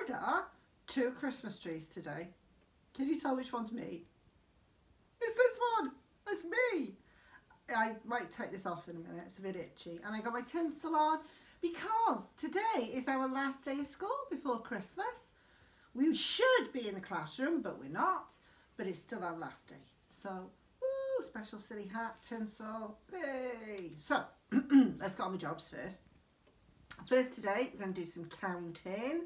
order 2 Christmas trees today. Can you tell which one's me? It's this one. It's me. I might take this off in a minute. It's a bit itchy. And I got my tinsel on because today is our last day of school before Christmas. We should be in the classroom, but we're not. But it's still our last day. So, woo, special silly hat, tinsel. Hey. So, let's get on with jobs first. First today, we're going to do some counting.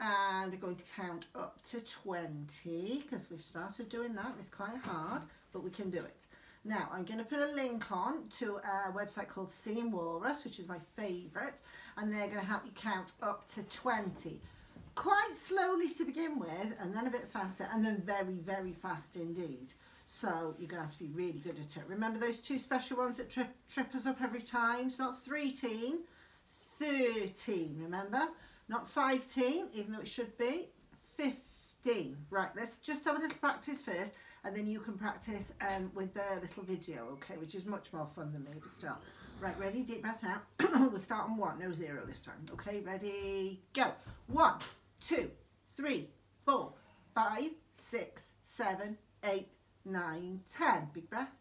And we're going to count up to 20 because we've started doing that. It's quite hard, but we can do it. Now, I'm going to put a link on to a website called Singing Walrus, which is my favourite, and they're going to help you count up to 20. Quite slowly to begin with, and then a bit faster, and then very, very fast indeed. So you're going to have to be really good at it. Remember those 2 special ones that trip us up every time? It's not 13, 13, remember? Not 15, even though it should be 15. Right, let's just have a little practice first, and then you can practice with the little video, okay, which is much more fun than me, but still. Right, ready? Deep breath out. We'll start on 1, no 0 this time. Okay, ready? Go. 1, 2, 3, 4, 5, 6, 7, 8, 9, 10. Big breath.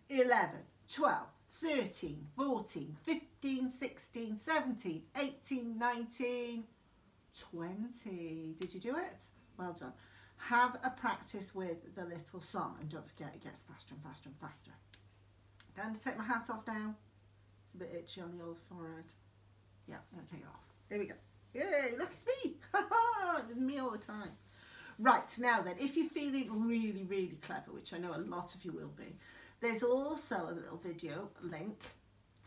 11, 12. 13, 14, 15, 16, 17, 18, 19, 20. Did you do it? Well done. Have a practice with the little song, and don't forget it gets faster and faster and faster. I'm going to take my hat off now. It's a bit itchy on the old forehead. Yeah, I'm going to take it off. There we go. Yay, look, it's me. It was me all the time. Right, now then, if you're feeling really, really clever, which I know a lot of you will be, there's also a little video link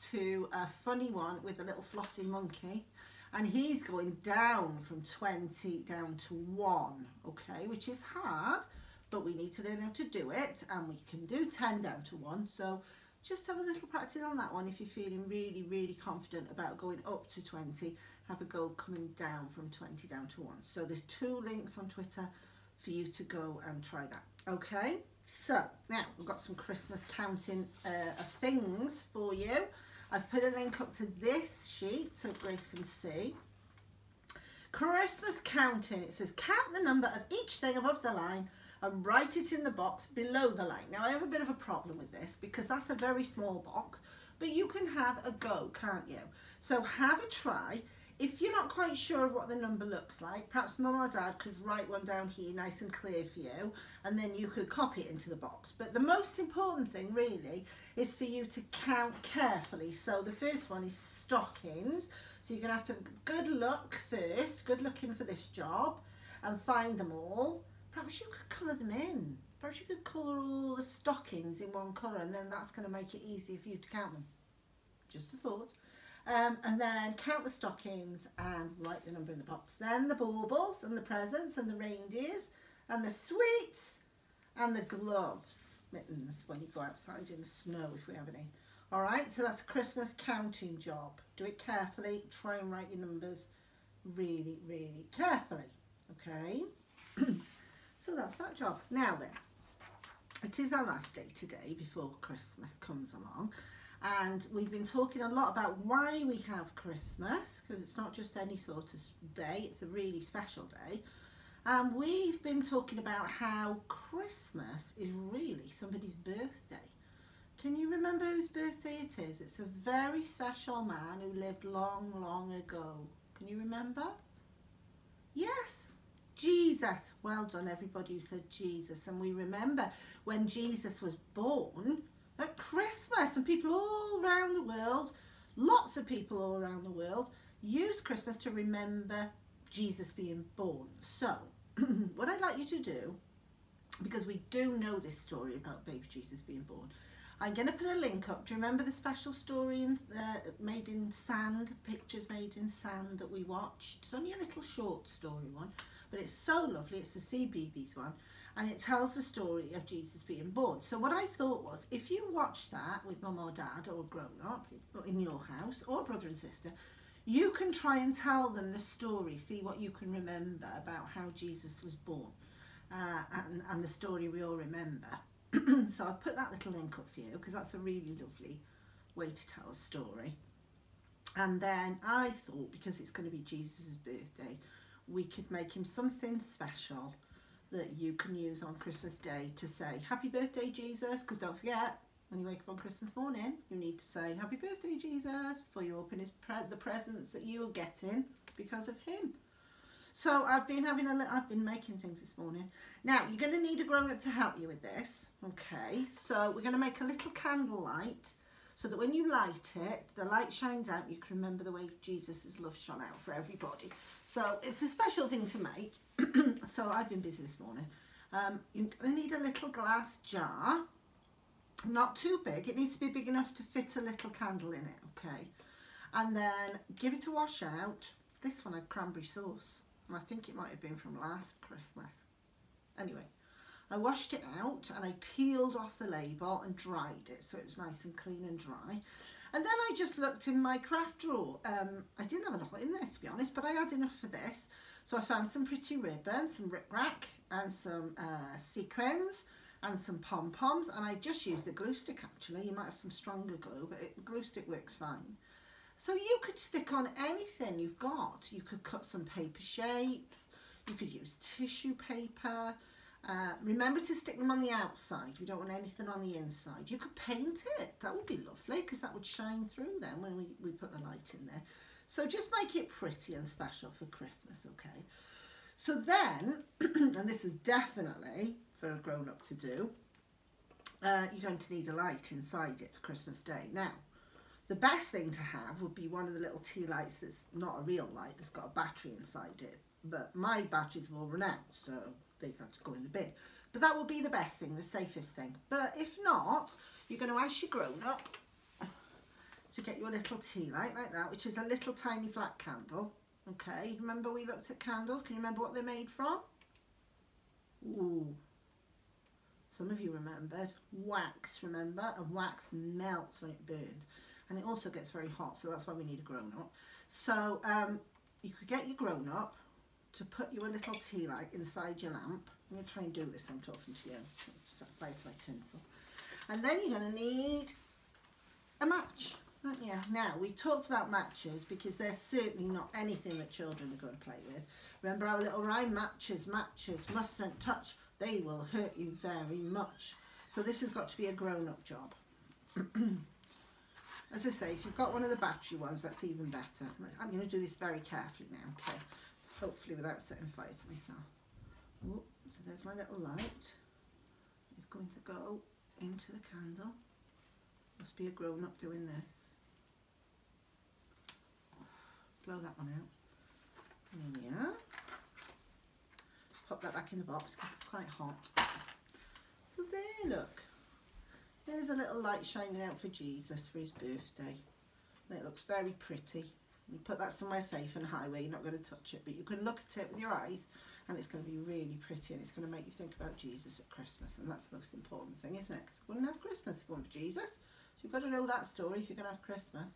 to a funny one with a little flossy monkey, and he's going down from 20 down to 1, okay, which is hard, but we need to learn how to do it, and we can do 10 down to 1, so just have a little practice on that one. If you're feeling really, really confident about going up to 20, have a go coming down from 20 down to 1. So there's 2 links on Twitter for you to go and try that, okay? So now we've got some Christmas counting of things for you. I've put a link up to this sheet so Grace can see. Christmas counting. It says count the number of each thing above the line and write it in the box below the line. Now I have a bit of a problem with this because that's a very small box, but you can have a go, can't you? So have a try. If you're not quite sure of what the number looks like, perhaps Mum or Dad could write one down here nice and clear for you, and then you could copy it into the box. But the most important thing really is for you to count carefully. So the first one is stockings. So you're going to have to have a good look first, good looking for this job, and find them all. Perhaps you could colour them in. Perhaps you could colour all the stockings in one colour, and then that's going to make it easier for you to count them. Just a thought. And then count the stockings and write the number in the box. Then the baubles and the presents and the reindeers and the sweets and the gloves, mittens when you go outside in the snow if we have any. Alright, so that's a Christmas counting job. Do it carefully, try and write your numbers really, really carefully. Okay, so that's that job. Now then, it is our last day today before Christmas comes along. And we've been talking a lot about why we have Christmas, because it's not just any sort of day, it's a really special day. And we've been talking about how Christmas is really somebody's birthday. Can you remember whose birthday it is? It's a very special man who lived long, long ago. Can you remember? Yes, Jesus. Well done everybody who said Jesus. And we remember when Jesus was born, at Christmas, and people all around the world, lots of people all around the world, use Christmas to remember Jesus being born. So, what I'd like you to do, because we do know this story about baby Jesus being born, I'm going to put a link up. Do you remember the special story made in sand, pictures made in sand that we watched? It's only a little short story one, but it's so lovely. It's the CBeebies one. And it tells the story of Jesus being born. So what I thought was, if you watch that with Mum or Dad or a grown-up in your house, or brother and sister, you can try and tell them the story, see what you can remember about how Jesus was born, and the story we all remember. So I've put that little link up for you, because that's a really lovely way to tell a story. And then I thought, because it's going to be Jesus' birthday, we could make him something special that you can use on Christmas Day to say, happy birthday, Jesus, because don't forget, when you wake up on Christmas morning, you need to say, happy birthday, Jesus, before you open the presents that you are getting because of him. So I've been making things this morning. Now, you're going to need a grown-up to help you with this, okay? So we're going to make a little candle light so that when you light it, the light shines out. You can remember the way Jesus' love shone out for everybody. So it's a special thing to make. So I've been busy this morning. You're going to need a little glass jar. Not too big. It needs to be big enough to fit a little candle in it, okay? And then give it a wash out. This one had cranberry sauce. And I think it might have been from last Christmas. Anyway, I washed it out and I peeled off the label and dried it so it was nice and clean and dry. And then I just looked in my craft drawer. I didn't have a lot in there, to be honest, but I had enough for this. So I found some pretty ribbon, some rickrack and some sequins and some pom-poms, and I just used the glue stick actually. You might have some stronger glue, but glue stick works fine. So you could stick on anything you've got. You could cut some paper shapes, you could use tissue paper. Remember to stick them on the outside. We don't want anything on the inside. You could paint it. That would be lovely because that would shine through then when we put the light in there. So just make it pretty and special for Christmas, okay? So then, and this is definitely for a grown-up to do, you're going to need a light inside it for Christmas Day. Now, the best thing to have would be one of the little tea lights that's not a real light, that's got a battery inside it. But my batteries have all run out, so they've had to go in the bin. But that would be the best thing, the safest thing. But if not, you're going to ask your grown-up to get your little tea light like that, which is a little tiny flat candle. Okay, remember we looked at candles? Can you remember what they're made from? Ooh, some of you remembered. Wax, remember? And wax melts when it burns. And it also gets very hot, so that's why we need a grown-up. So you could get your grown-up to put your little tea light inside your lamp. I'm going to try and do this, I'm talking to you. Set fire to my tinsel. And then you're going to need a match, aren't you? Now, we talked about matches because they're certainly not anything that children are going to play with. Remember our little rhyme, matches, matches, mustn't touch, they will hurt you very much. So this has got to be a grown-up job. As I say, if you've got one of the battery ones, that's even better. I'm going to do this very carefully now, okay? Hopefully without setting fire to myself. Oh, so there's my little light. It's going to go into the candle. Must be a grown-up doing this. Blow that one out. There we are. Pop that back in the box because it's quite hot. So there, look. There's a little light shining out for Jesus for his birthday. And it looks very pretty. You put that somewhere safe and high where you're not going to touch it, but you can look at it with your eyes and it's going to be really pretty and it's going to make you think about Jesus at Christmas, and that's the most important thing, isn't it? Because we wouldn't have Christmas if it weren't for Jesus. So you've got to know that story if you're going to have Christmas.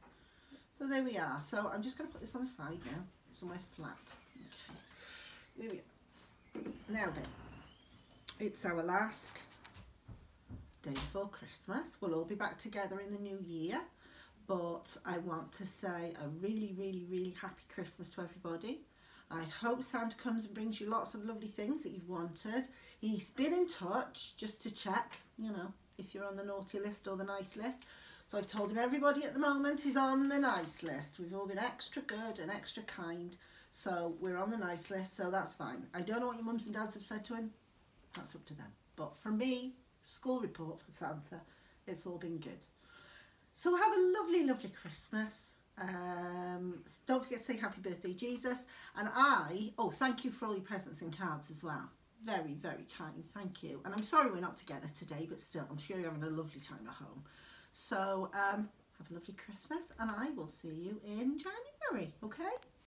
So there we are. So I'm just going to put this on the side now, somewhere flat. Okay. Here we are. Now then, it's our last day before Christmas. We'll all be back together in the new year. But I want to say a really, really, really happy Christmas to everybody. I hope Santa comes and brings you lots of lovely things that you've wanted. He's been in touch just to check, you know, if you're on the naughty list or the nice list. So I've told him everybody at the moment is on the nice list. We've all been extra good and extra kind. So we're on the nice list, so that's fine. I don't know what your mums and dads have said to him. That's up to them. But for me, school report for Santa, it's all been good. So have a lovely, lovely Christmas. Don't forget to say happy birthday, Jesus. And thank you for all your presents and cards as well. Very, very kind. Thank you. And I'm sorry we're not together today, but still, I'm sure you're having a lovely time at home. So have a lovely Christmas, and I will see you in January, okay?